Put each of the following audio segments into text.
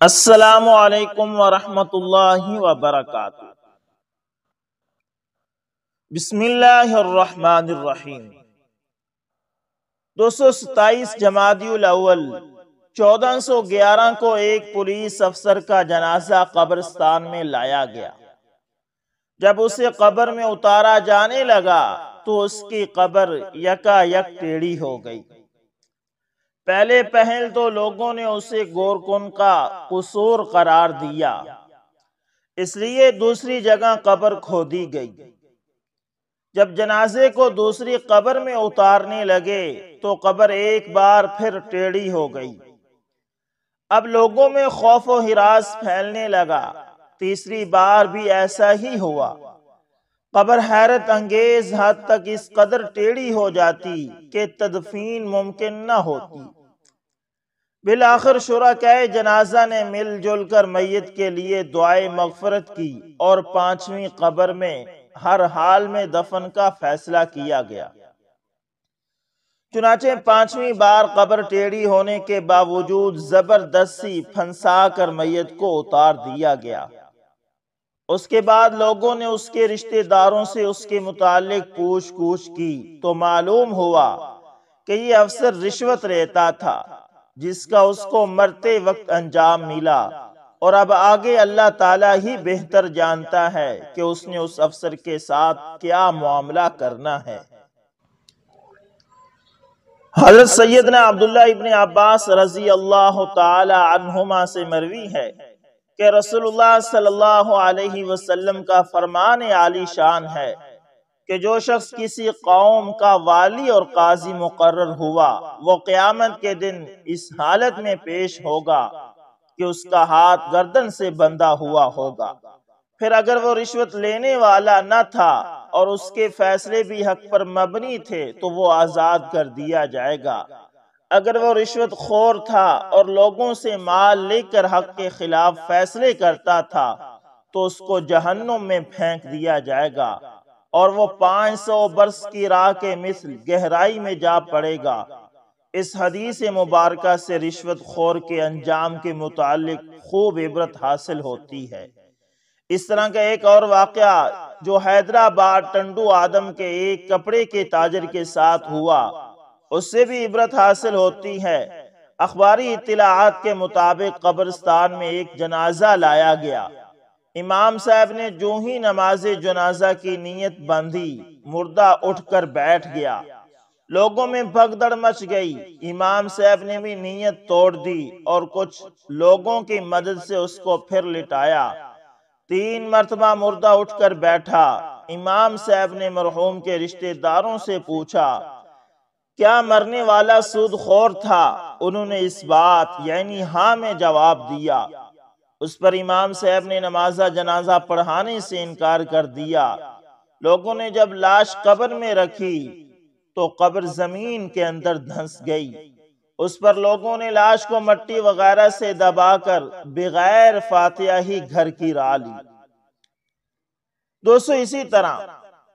السلام علیکم ورحمۃ اللہ وبرکاتہ۔ بسم اللہ الرحمن الرحیم۔ 227 جمادی الاول 1411 کو ایک پولیس افسر کا جنازہ قبرستان میں لایا گیا۔ جب اسے قبر میں اتارا جانے لگا تو اس کی قبر یکا یک ٹیڑھی ہو گئی۔ پہلے پہل تو لوگوں نے اسے گورکن کا قصور قرار دیا، اس لیے دوسری جگہ قبر کھودی گئی۔ جب جنازے کو دوسری قبر میں اتارنے لگے تو قبر ایک بار پھر ٹیڑھی ہو گئی۔ اب لوگوں میں خوف و ہراس پھیلنے لگا۔ تیسری بار بھی ایسا ہی ہوا۔ قبر حیرت انگیز حد تک اس قدر ٹیڑھی ہو جاتی کہ تدفین ممکن نہ ہوتی۔ بالآخر شرکائے جنازہ نے مل جل کر میت کے لیے دعائے مغفرت کی اور 5ویں قبر میں ہر حال میں دفن کا فیصلہ کیا گیا۔ چنانچہ 5ویں بار قبر ٹیڑھی ہونے کے باوجود زبردستی پھنسا کر میت کو اتار دیا گیا۔ اس کے بعد لوگوں نے اس کے رشتہ داروں سے اس کے متعلق پوچھ گچھ کی تو معلوم ہوا کہ یہ افسر رشوت لیتا تھا، جس کا اس کو مرتے وقت انجام ملا، اور اب آگے اللہ تعالیٰ ہی بہتر جانتا ہے کہ اس نے اس افسر کے ساتھ کیا معاملہ کرنا ہے۔ حضرت سیدنا عبداللہ ابن عباس رضی اللہ تعالی عنہما سے مروی ہے کہ رسول اللہ صلی اللہ علیہ وسلم کا فرمان عالی شان ہے کہ جو شخص کسی قوم کا والی اور قاضی مقرر ہوا وہ قیامت کے دن اس حالت میں پیش ہوگا کہ اس کا ہاتھ گردن سے بندھا ہوا ہوگا۔ پھر اگر وہ رشوت لینے والا نہ تھا اور اس کے فیصلے بھی حق پر مبنی تھے تو وہ آزاد کر دیا جائے گا۔ اگر وہ رشوت خور تھا اور لوگوں سے مال لے کر حق کے خلاف فیصلے کرتا تھا تو اس کو جہنم میں پھینک دیا جائے گا اور وہ 500 برس کی راہ کے مثل گہرائی میں جا پڑے گا۔ اس حدیث مبارکہ سے رشوت خور کے انجام کے متعلق خوب عبرت حاصل ہوتی ہے۔ اس طرح کا ایک اور واقعہ جو حیدرآباد ٹنڈو آدم کے ایک کپڑے کے تاجر کے ساتھ ہوا، اس سے بھی عبرت حاصل ہوتی ہے۔ اخباری اطلاعات کے مطابق قبرستان میں ایک جنازہ لایا گیا۔ امام صاحب نے جو ہی نماز جنازہ کی نیت باندھی، مردہ اٹھ کر بیٹھ گیا۔ لوگوں میں بھگدڑ مچ گئی۔ امام صاحب نے بھی نیت توڑ دی اور کچھ لوگوں کی مدد سے اس کو پھر لٹایا۔ 3 مرتبہ مردہ اٹھ کر بیٹھا۔ امام صاحب نے مرحوم کے رشتہ داروں سے پوچھا کیا مرنے والا سود خور تھا؟ انہوں نے اس بات یعنی ہاں میں جواب دیا۔ اس پر امام صاحب نے نماز جنازہ پڑھانے سے انکار کر دیا۔ لوگوں نے جب لاش قبر میں رکھی تو قبر زمین کے اندر دھنس گئی۔ اس پر لوگوں نے لاش کو مٹی وغیرہ سے دبا کر بغیر فاتحہ ہی گھر کی راہ لی۔ دوستو اسی طرح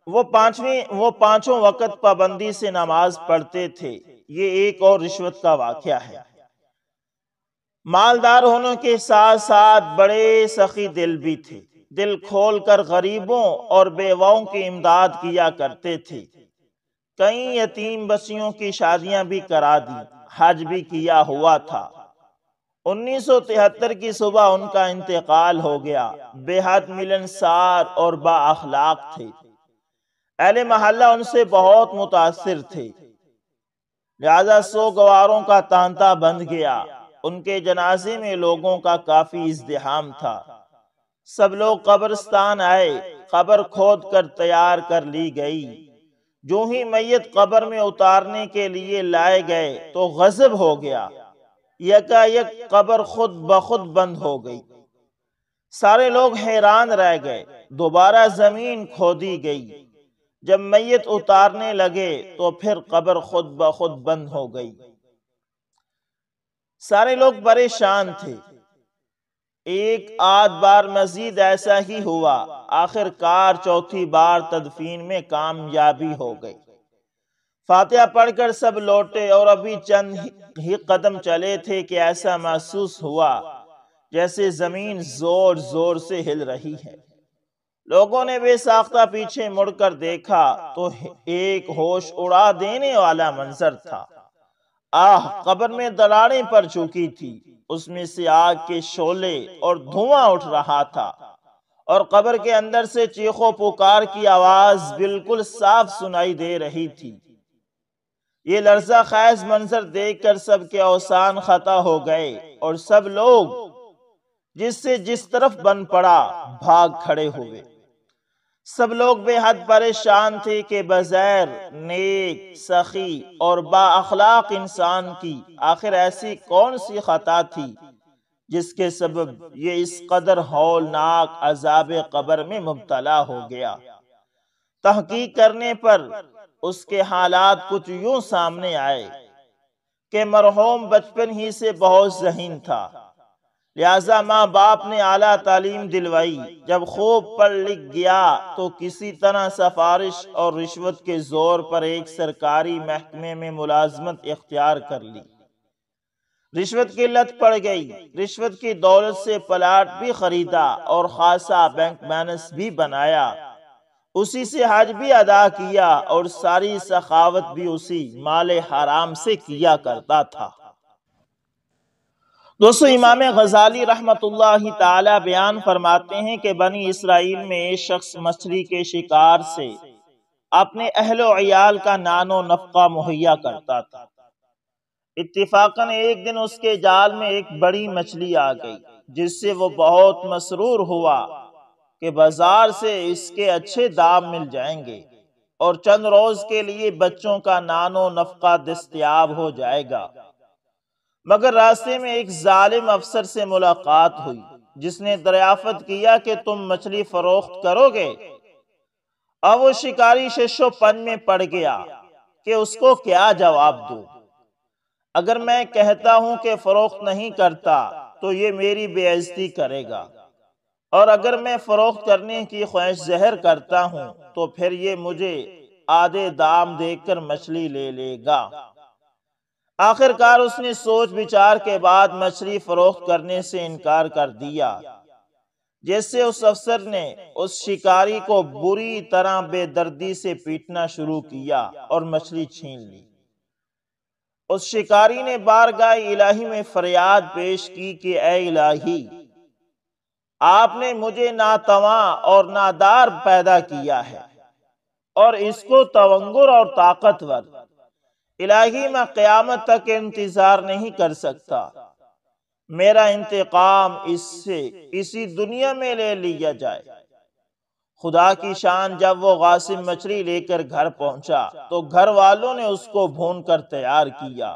وہ پانچوں وقت پابندی سے نماز پڑھتے تھے۔ یہ ایک اور رشوت کا واقعہ ہے۔ مالدار ہونے کے ساتھ ساتھ بڑے سخی دل بھی تھے۔ دل کھول کر غریبوں اور بیواؤں کی امداد کیا کرتے تھے۔ کئی یتیم بچیوں کی شادیاں بھی کرا دی، حج بھی کیا ہوا تھا۔ 1973 کی صبح ان کا انتقال ہو گیا۔ بے حد ملنسار اور با اخلاق تھے۔ اہل محلہ ان سے بہت متاثر تھے، لہذا سوگواروں کا تانتا بند گیا۔ ان کے جنازے میں لوگوں کا کافی ازدحام تھا۔ سب لوگ قبرستان آئے، قبر کھود کر تیار کر لی گئی۔ جو ہی میت قبر میں اتارنے کے لیے لائے گئے تو غضب ہو گیا۔ یکا یک قبر خود بخود بند ہو گئی۔ سارے لوگ حیران رہ گئے۔ دوبارہ زمین کھودی گئی۔ جب میت اتارنے لگے تو پھر قبر خود بخود بند ہو گئی۔ سارے لوگ پریشان تھے۔ ایک آدھ بار مزید ایسا ہی ہوا۔ آخر کار چوتھی بار تدفین میں کامیابی ہو گئی۔ فاتحہ پڑھ کر سب لوٹے اور ابھی چند ہی قدم چلے تھے کہ ایسا محسوس ہوا جیسے زمین زور زور سے ہل رہی ہے۔ لوگوں نے بے ساختہ پیچھے مڑ کر دیکھا تو ایک ہوش اڑا دینے والا منظر تھا۔ قبر میں دراڑیں پڑ چکی تھی، اس میں سے آگ کے شعلے اور دھواں اٹھ رہا تھا، اور قبر کے اندر سے چیخ و پکار کی آواز بالکل صاف سنائی دے رہی تھی۔ یہ لرزہ خیز منظر دیکھ کر سب کے اوسان خطا ہو گئے، اور سب لوگ جس سے جس طرف بن پڑا بھاگ کھڑے ہوئے۔ سب لوگ بے حد پریشان تھے کہ بغیر نیک، سخی اور با اخلاق انسان کی آخر ایسی کون سی خطا تھی جس کے سبب یہ اس قدر ہولناک عذاب قبر میں مبتلا ہو گیا۔ تحقیق کرنے پر اس کے حالات کچھ یوں سامنے آئے کہ مرحوم بچپن ہی سے بہت ذہین تھا، لہٰذا ماں باپ نے اعلیٰ تعلیم دلوائی۔ جب خوب پڑھ لکھ گیا تو کسی طرح سفارش اور رشوت کے زور پر ایک سرکاری محکمے میں ملازمت اختیار کر لی۔ رشوت کی لت پڑ گئی، رشوت کی دولت سے پلاٹ بھی خریدا اور خاصا بینک بیلنس بھی بنایا، اسی سے حج بھی ادا کیا، اور ساری سخاوت بھی اسی مال حرام سے کیا کرتا تھا۔ دوستو، امام غزالی رحمت اللہ تعالی بیان فرماتے ہیں کہ بنی اسرائیل میں ایک شخص مچھلی کے شکار سے اپنے اہل و عیال کا نان و نفقہ مہیا کرتا تھا۔ اتفاقاً ایک دن اس کے جال میں ایک بڑی مچھلی آ گئی، جس سے وہ بہت مسرور ہوا کہ بازار سے اس کے اچھے دام مل جائیں گے اور چند روز کے لیے بچوں کا نان و نفقہ دستیاب ہو جائے گا۔ مگر راستے میں ایک ظالم افسر سے ملاقات ہوئی، جس نے دریافت کیا کہ تم مچھلی فروخت کرو گے؟ اب وہ شکاری شش و پنج میں پڑ گیا کہ اس کو کیا جواب دوں۔ اگر میں کہتا ہوں کہ فروخت نہیں کرتا تو یہ میری بے عزتی کرے گا، اور اگر میں فروخت کرنے کی خواہش ظاہر کرتا ہوں تو پھر یہ مجھے آدھے دام دے کر مچھلی لے لے گا۔ آخر کار اس نے سوچ بچار کے بعد مچھلی فروخت کرنے سے انکار کر دیا، جس سے اس افسر نے اس شکاری کو بری طرح بے دردی سے پیٹنا شروع کیا اور مچھلی چھین لی۔ اس شکاری نے بارگاہ الہی میں فریاد پیش کی کہ اے الہی، آپ نے مجھے ناتواں اور نادار پیدا کیا ہے اور اس کو تونگر اور طاقتور۔ الہی، میں قیامت تک انتظار نہیں کر سکتا، میرا انتقام اس سے اسی دنیا میں لے لیا جائے۔ خدا کی شان، جب وہ غاصب مچھلی لے کر گھر پہنچا تو گھر والوں نے اس کو بھون کر تیار کیا۔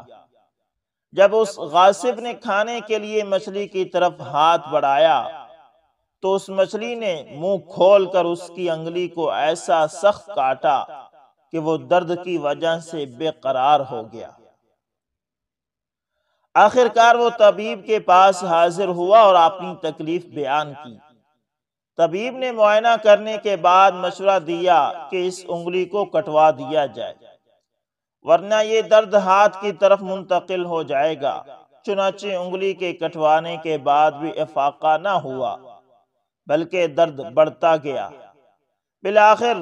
جب اس غاصب نے کھانے کے لیے مچھلی کی طرف ہاتھ بڑھایا تو اس مچھلی نے منہ کھول کر اس کی انگلی کو ایسا سخت کاٹا کہ وہ درد کی وجہ سے بے قرار ہو گیا۔ آخر کار وہ طبیب کے پاس حاضر ہوا اور اپنی تکلیف بیان کی۔ طبیب نے معائنہ کرنے کے بعد مشورہ دیا کہ اس انگلی کو کٹوا دیا جائے، ورنہ یہ درد ہاتھ کی طرف منتقل ہو جائے گا۔ چنانچہ انگلی کے کٹوانے کے بعد بھی افاقہ نہ ہوا، بلکہ درد بڑھتا گیا۔ بالآخر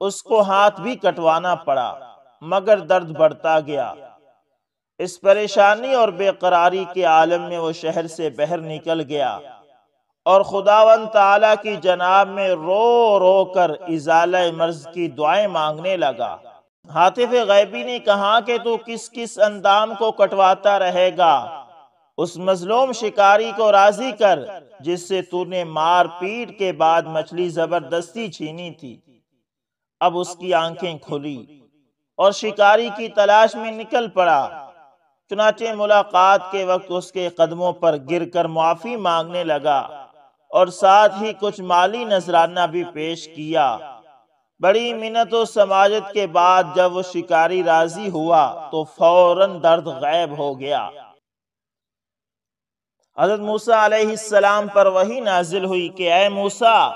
اس کو ہاتھ بھی کٹوانا پڑا، مگر درد بڑھتا گیا۔ اس پریشانی اور بے قراری کے عالم میں وہ شہر سے باہر نکل گیا اور خداوند تعالیٰ کی جناب میں رو رو کر ازالہ مرض کی دعائیں مانگنے لگا۔ ہاتف غیبی نے کہا کہ تو کس کس اندام کو کٹواتا رہے گا؟ اس مظلوم شکاری کو راضی کر جس سے تو نے مار پیٹ کے بعد مچھلی زبردستی چھینی تھی۔ اب اس کی آنکھیں کھلی اور شکاری کی تلاش میں نکل پڑا۔ چنانچہ ملاقات کے وقت اس کے قدموں پر گر کر معافی مانگنے لگا اور ساتھ ہی کچھ مالی نذرانہ بھی پیش کیا۔ بڑی منت و سماجت کے بعد جب وہ شکاری راضی ہوا تو فوراً درد غائب ہو گیا۔ حضرت موسیٰ علیہ السلام پر وحی نازل ہوئی کہ اے موسیٰ،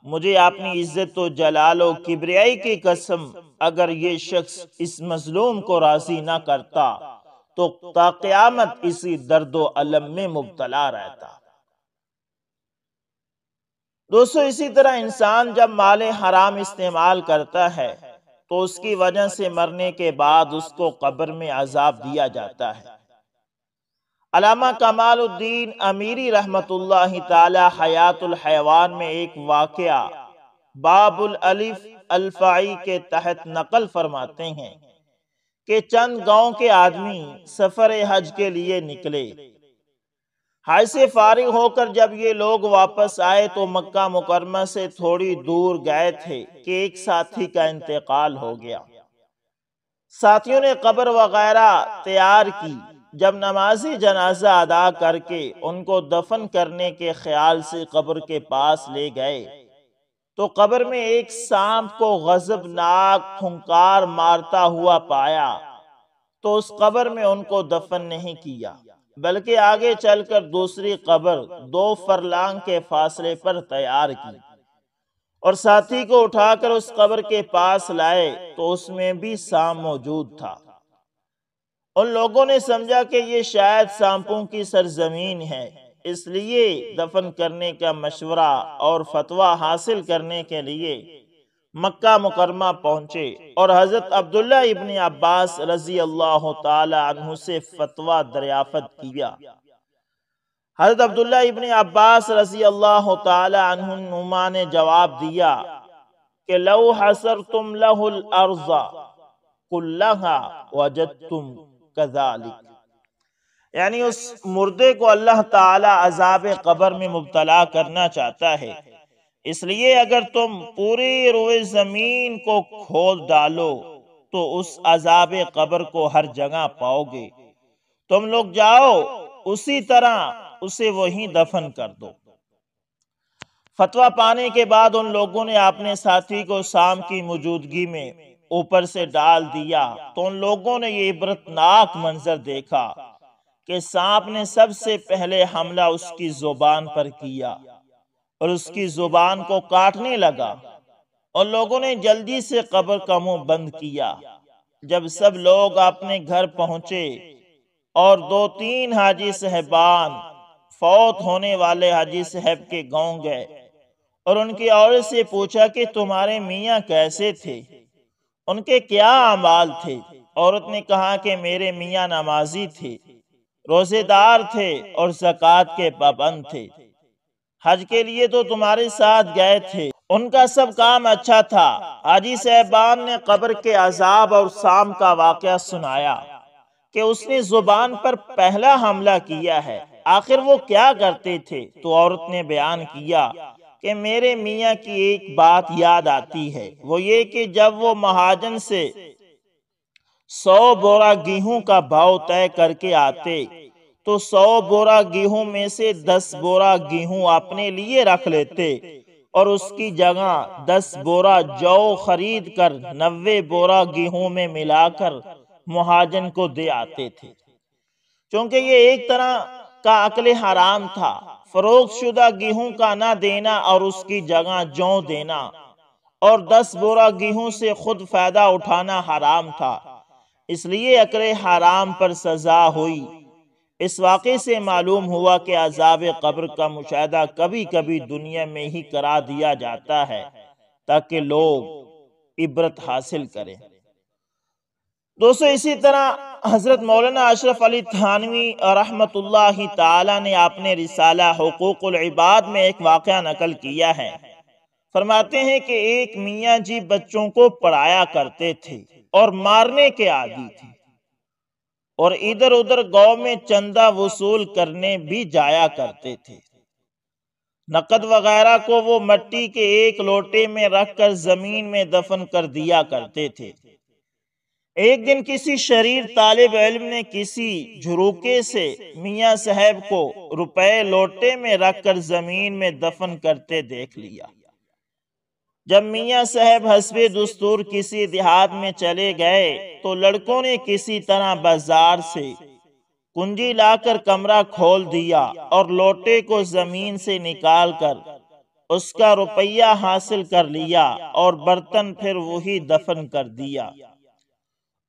مجھے اپنی عزت و جلال و کبریائی کی قسم، اگر یہ شخص اس مظلوم کو راضی نہ کرتا تو تا قیامت اسی درد و علم میں مبتلا رہتا۔ دوستو اسی طرح انسان جب مال حرام استعمال کرتا ہے تو اس کی وجہ سے مرنے کے بعد اس کو قبر میں عذاب دیا جاتا ہے۔ علامہ کمال الدین امیری رحمت اللہ تعالی حیات الحیوان میں ایک واقعہ باب الالف الفائی کے تحت نقل فرماتے ہیں کہ چند گاؤں کے آدمی سفر حج کے لیے نکلے۔ حج سے فارغ ہو کر جب یہ لوگ واپس آئے تو مکہ مکرمہ سے تھوڑی دور گئے تھے کہ ایک ساتھی کا انتقال ہو گیا۔ ساتھیوں نے قبر وغیرہ تیار کی۔ جب نمازی جنازہ ادا کر کے ان کو دفن کرنے کے خیال سے قبر کے پاس لے گئے تو قبر میں ایک سانپ کو غضبناک پھنکار مارتا ہوا پایا، تو اس قبر میں ان کو دفن نہیں کیا بلکہ آگے چل کر دوسری قبر 2 فرلانگ کے فاصلے پر تیار کی اور ساتھی کو اٹھا کر اس قبر کے پاس لائے تو اس میں بھی سانپ موجود تھا۔ ان لوگوں نے سمجھا کہ یہ شاید سانپوں کی سرزمین ہے، اس لیے دفن کرنے کا مشورہ اور فتویٰ حاصل کرنے کے لیے مکہ مکرمہ پہنچے اور حضرت عبداللہ ابن عباس رضی اللہ تعالی عنہ سے فتویٰ دریافت کیا۔ حضرت عبداللہ ابن عباس رضی اللہ تعالی عنہما نے جواب دیا کہ لو حسرتم لہ الارض کلہا وجدتم کذالک، یعنی اس مردے کو اللہ تعالی عذاب قبر میں مبتلا کرنا چاہتا ہے، اس لیے اگر تم پوری روئے زمین کو کھود ڈالو تو اس عذاب قبر کو ہر جگہ پاؤ گے، تم لوگ جاؤ اسی طرح اسے وہیں دفن کر دو۔ فتویٰ پانے کے بعد ان لوگوں نے اپنے ساتھی کو سانپ کی موجودگی میں اوپر سے ڈال دیا تو ان لوگوں نے یہ عبرتناک منظر دیکھا کہ سانپ نے سب سے پہلے حملہ اس کی زبان پر کیا اور اس کی زبان کو کاٹنے لگا۔ ان لوگوں نے جلدی سے قبر کا منہ بند کیا۔ جب سب لوگ اپنے گھر پہنچے اور 2-3 حاجی صاحبان فوت ہونے والے حاجی صاحب کے گاؤں گئے اور ان کی عورت سے پوچھا کہ تمہارے میاں کیسے تھے، ان کے کیا اعمال تھے؟ عورت نے کہا کہ میرے میاں نمازی تھے، روزے دار تھے اور زکوٰۃ کے پابند تھے، حج کے لیے تو تمہارے ساتھ گئے تھے، ان کا سب کام اچھا تھا۔ حاجی صاحبان نے قبر کے عذاب اور سانپ کا واقعہ سنایا کہ اس نے زبان پر پہلا حملہ کیا ہے، آخر وہ کیا کرتے تھے؟ تو عورت نے بیان کیا کہ میرے میاں کی ایک بات یاد آتی ہے، وہ یہ کہ جب وہ مہاجن سے 100 بورا گیہوں کا بھاؤ طے کر کے آتے تو 100 بورا گیہوں میں سے 10 بورا گیہوں اپنے لیے رکھ لیتے اور اس کی جگہ 10 بورا جو خرید کر 90 بورا گیہوں میں ملا کر مہاجن کو دے آتے تھے۔ چونکہ یہ ایک طرح کا اکل حرام تھا، فروخت شدہ گیہوں کا نہ دینا اور اس کی جگہ جو دینا، اور 10 بورا گیہوں سے خود فائدہ اٹھانا حرام تھا، اس لیے اکل حرام پر سزا ہوئی۔ اس واقعے سے معلوم ہوا کہ عذاب قبر کا مشاہدہ کبھی کبھی دنیا میں ہی کرا دیا جاتا ہے تاکہ لوگ عبرت حاصل کریں۔ دوستو اسی طرح حضرت مولانا اشرف علی تھانوی رحمت اللہ تعالی نے اپنے رسالہ حقوق العباد میں ایک واقعہ نقل کیا ہے۔ فرماتے ہیں کہ ایک میاں جی بچوں کو پڑھایا کرتے تھے اور مارنے کے عادی تھے، اور ادھر ادھر گاؤں میں چندہ وصول کرنے بھی جایا کرتے تھے۔ نقد وغیرہ کو وہ مٹی کے ایک لوٹے میں رکھ کر زمین میں دفن کر دیا کرتے تھے۔ ایک دن کسی شریر طالب علم نے کسی جھروکے سے میاں صاحب کو روپے لوٹے میں رکھ کر زمین میں دفن کرتے دیکھ لیا۔ جب میاں صاحب حسب دستور کسی دیہات میں چلے گئے تو لڑکوں نے کسی طرح بازار سے کنجی لا کر کمرہ کھول دیا اور لوٹے کو زمین سے نکال کر اس کا روپیہ حاصل کر لیا اور برتن پھر وہی دفن کر دیا۔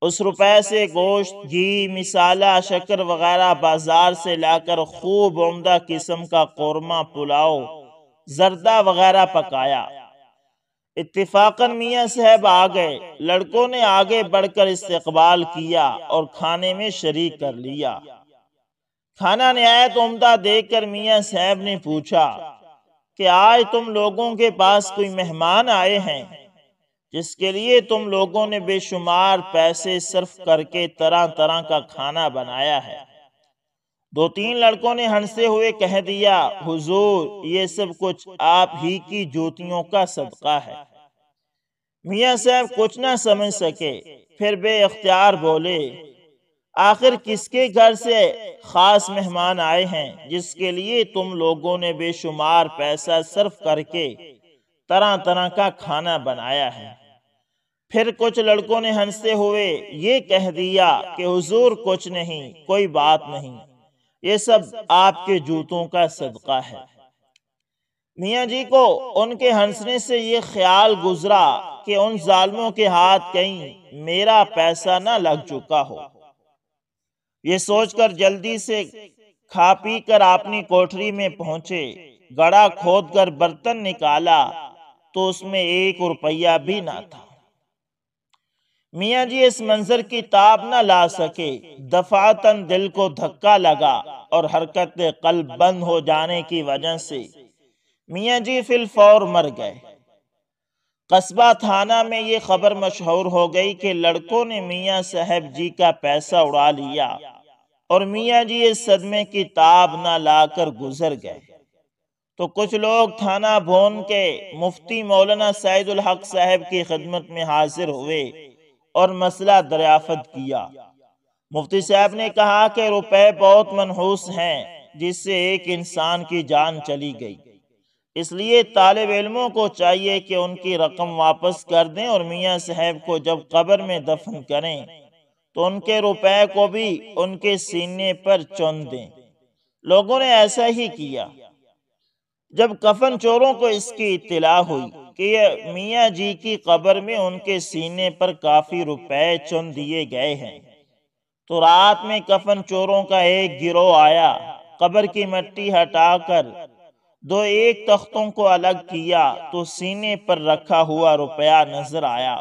اس روپے سے گوشت، گھی، مسالہ، شکر وغیرہ بازار سے لا کر خوب عمدہ قسم کا قورمہ پلاؤ زردہ وغیرہ پکایا۔ اتفاقاً میاں صاحب آ گئے۔ لڑکوں نے آگے بڑھ کر استقبال کیا اور کھانے میں شریک کر لیا۔ کھانا نہایت عمدہ دیکھ کر میاں صاحب نے پوچھا کہ آج تم لوگوں کے پاس کوئی مہمان آئے ہیں جس کے لیے تم لوگوں نے بے شمار پیسے صرف کر کے طرح طرح کا کھانا بنایا ہے؟ دو تین لڑکوں نے ہنستے ہوئے کہہ دیا، حضور یہ سب کچھ آپ ہی کی جوتیوں کا صدقہ ہے۔ میاں صاحب کچھ نہ سمجھ سکے، پھر بے اختیار بولے، آخر کس کے گھر سے خاص مہمان آئے ہیں جس کے لیے تم لوگوں نے بے شمار پیسہ صرف کر کے طرح طرح کا کھانا بنایا ہے؟ پھر کچھ لڑکوں نے ہنستے ہوئے یہ کہہ دیا کہ حضور کچھ نہیں، کوئی بات نہیں، یہ سب آپ کے جوتوں کا صدقہ ہے۔ میاں جی کو ان کے ہنسنے سے یہ خیال گزرا کہ ان ظالموں کے ہاتھ کہیں میرا پیسہ نہ لگ چکا ہو۔ یہ سوچ کر جلدی سے کھا پی کر اپنی کوٹری میں پہنچے۔ گڑا کھود کر برتن نکالا تو اس میں 1 روپیہ بھی نہ تھا۔ میاں جی اس منظر کی تاب نہ لا سکے۔ دفعتاً دل کو دھکا لگا اور حرکت قلب بند ہو جانے کی وجہ سے میاں جی فی الفور مر گئے۔ قصبہ تھانہ میں یہ خبر مشہور ہو گئی کہ لڑکوں نے میاں صاحب جی کا پیسہ اڑا لیا اور میاں جی اس صدمے کی تاب نہ لا کر گزر گئے۔ تو کچھ لوگ تھانہ بھون کے مفتی مولانا سعید الحق صاحب کی خدمت میں حاضر ہوئے اور مسئلہ دریافت کیا۔ مفتی صاحب نے کہا کہ روپے بہت منحوس ہیں جس سے ایک انسان کی جان چلی گئی، اس لیے طالب علموں کو چاہیے کہ ان کی رقم واپس کر دیں اور میاں صاحب کو جب قبر میں دفن کریں تو ان کے روپے کو بھی ان کے سینے پر چون دیں۔ لوگوں نے ایسا ہی کیا۔ جب کفن چوروں کو اس کی اطلاع ہوئی کہ یہ میاں جی کی قبر میں ان کے سینے پر کافی روپے چون دیے گئے ہیں تو رات میں کفن چوروں کا ایک گروہ آیا۔ قبر کی مٹی ہٹا کر 2 تختوں کو الگ کیا تو سینے پر رکھا ہوا روپیہ نظر آیا۔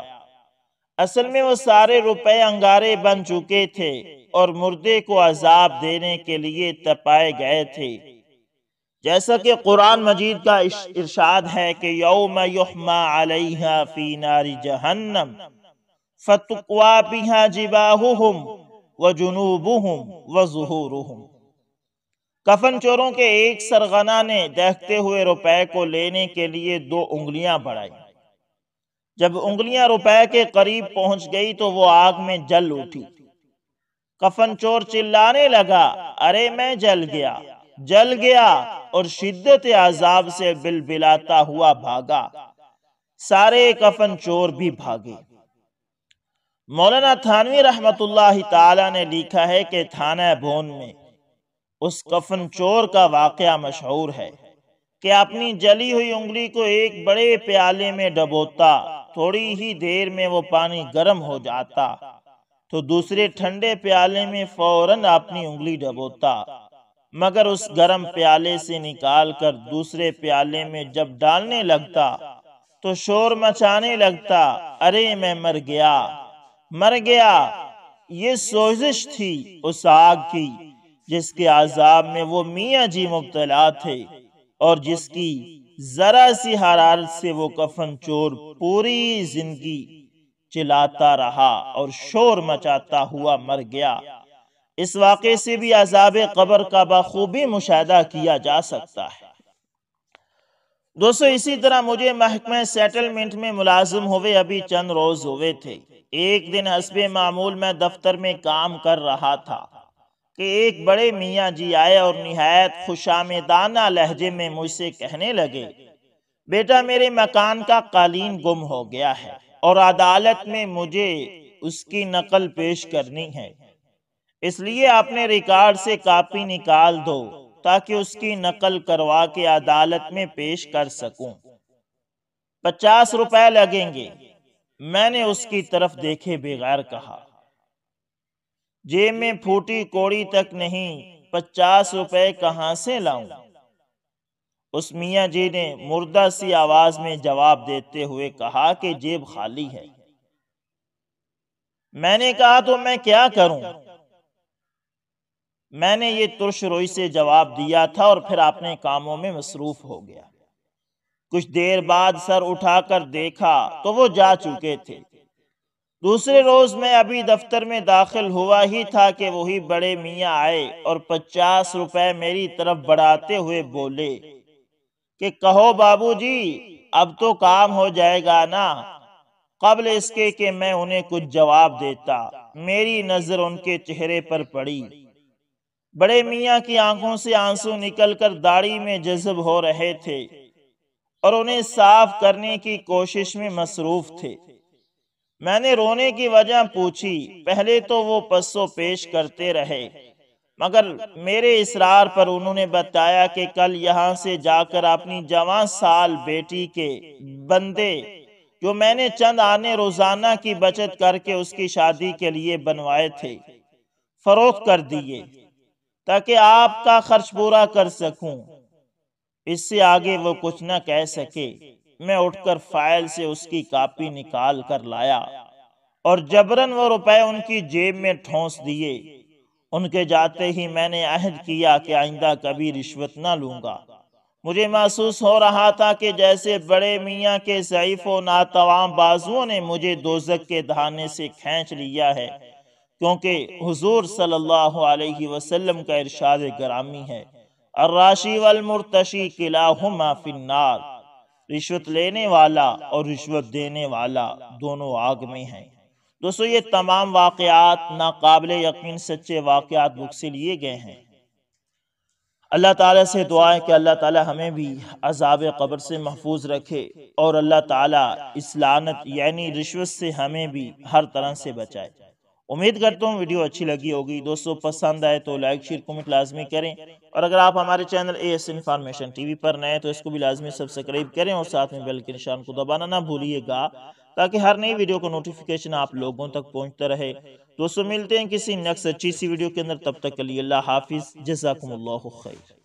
اصل میں وہ سارے روپے انگارے بن چکے تھے اور مردے کو عذاب دینے کے لیے تپائے گئے تھے، جیسا کہ قرآن مجید کا ارشاد ہے کہ یوم یحما علیہا فی نار جہنم فتقوا بہا جباہہم وجنوبہم وظہورہم۔ کفن چوروں کے ایک سرغنہ نے دیکھتے ہوئے روپے کو لینے کے لیے 2 انگلیاں بڑھائی۔ جب انگلیاں روپے کے قریب پہنچ گئی تو وہ آگ میں جل اٹھی۔ کفن چور چلانے لگا، ارے میں جل گیا، جل گیا، اور شدت عذاب سے بلبلاتا ہوا بھاگا۔ سارے کفن چور بھی بھاگے۔ مولانا تھانوی رحمت اللہ تعالی نے لکھا ہے کہ تھانہ بھون میں اس کفن چور کا واقعہ مشہور ہے کہ اپنی جلی ہوئی انگلی کو ایک بڑے پیالے میں ڈبوتا، تھوڑی ہی دیر میں وہ پانی گرم ہو جاتا تو دوسرے ٹھنڈے پیالے میں فوراً اپنی انگلی ڈبوتا، مگر اس گرم پیالے سے نکال کر دوسرے پیالے میں جب ڈالنے لگتا تو شور مچانے لگتا، ارے میں مر گیا، مر گیا۔ یہ سوزش تھی اس آگ کی جس کے عذاب میں وہ میاں جی مبتلا تھے اور جس کی ذرا سی حرارت سے وہ کفن چور پوری زندگی چلاتا رہا اور شور مچاتا ہوا مر گیا۔ اس واقعے سے بھی عذاب قبر کا بخوبی مشاہدہ کیا جا سکتا ہے۔ دوستو اسی طرح مجھے محکمہ سیٹلمنٹ میں ملازم ہوئے ابھی چند روز ہوئے تھے۔ ایک دن حسب معمول میں دفتر میں کام کر رہا تھا کہ ایک بڑے میاں جی آئے اور نہایت خوشامدانہ لہجے میں مجھ سے کہنے لگے، بیٹا میرے مکان کا قالین گم ہو گیا ہے اور عدالت میں مجھے اس کی نقل پیش کرنی ہے، اس لیے اپنے ریکارڈ سے کاپی نکال دو تاکہ اس کی نقل کروا کے عدالت میں پیش کر سکوں۔ 50 روپے لگیں گے۔ میں نے اس کی طرف دیکھے بغیر کہا، جیب میں پھوٹی کوڑی تک نہیں، 50 روپے کہاں سے لاؤں؟ اس میاں جی نے مردہ سی آواز میں جواب دیتے ہوئے کہا کہ جیب خالی ہے۔ میں نے کہا تو میں کیا کروں؟ میں نے یہ ترش روئی سے جواب دیا تھا اور پھر اپنے کاموں میں مصروف ہو گیا۔ کچھ دیر بعد سر اٹھا کر دیکھا تو وہ جا چکے تھے۔ دوسرے روز میں ابھی دفتر میں داخل ہوا ہی تھا کہ وہی بڑے میاں آئے اور 50 روپے میری طرف بڑھاتے ہوئے بولے کہ کہو بابو جی اب تو کام ہو جائے گا نا۔ قبل اس کے کہ میں انہیں کچھ جواب دیتا، میری نظر ان کے چہرے پر پڑی۔ بڑے میاں کی آنکھوں سے آنسو نکل کر داڑھی میں جذب ہو رہے تھے اور انہیں صاف کرنے کی کوشش میں مصروف تھے۔ میں نے رونے کی وجہ پوچھی۔ پہلے تو وہ پس و پیش کرتے رہے، مگر میرے اصرار پر انہوں نے بتایا کہ کل یہاں سے جا کر اپنی جوان سال بیٹی کے بندے جو میں نے چند آنے روزانہ کی بچت کر کے اس کی شادی کے لیے بنوائے تھے فروخت کر دیے تاکہ آپ کا خرچ پورا کر سکوں۔ اس سے آگے وہ کچھ نہ کہہ سکے۔ میں اٹھ کر فائل سے اس کی کاپی نکال کر لایا اور جبراً وہ روپے ان کی جیب میں ٹھونس دیے۔ ان کے جاتے ہی میں نے عہد کیا کہ آئندہ کبھی رشوت نہ لوں گا۔ مجھے محسوس ہو رہا تھا کہ جیسے بڑے میاں کے ضعیف و ناتوان بازوؤں نے مجھے دوزخ کے دہانے سے کھینچ لیا ہے، کیونکہ حضور صلی اللہ علیہ وسلم کا ارشاد گرامی ہے الراشی والمرتشی کلاہما فی النار، رشوت لینے والا اور رشوت دینے والا دونوں آگ میں ہیں۔ دوستو یہ تمام واقعات ناقابل یقین سچے واقعات بک سے لیے گئے ہیں۔ اللہ تعالیٰ سے دعا ہے کہ اللہ تعالیٰ ہمیں بھی عذاب قبر سے محفوظ رکھے اور اللہ تعالیٰ اس لعنت یعنی رشوت سے ہمیں بھی ہر طرح سے بچائے۔ امید کرتا ہوں ویڈیو اچھی لگی ہوگی۔ دوستو پسند آئے تو لائک شیئر کمنٹ لازمی کریں، اور اگر آپ ہمارے channel AS information TV پر نئے تو اس کو بھی لازمی سبسکرائب کریں اور ساتھ میں بیل کے نشان کو دبانا نہ بھولیے گا تاکہ ہر نئی ویڈیو کو نوٹیفیکیشن آپ لوگوں تک پہنچتا رہے۔ دوستو ملتے ہیں کسی نیکسٹ اچھی سی ویڈیو کے اندر، تب تک کے لیے اللہ حافظ، جزاکم اللہ خیر۔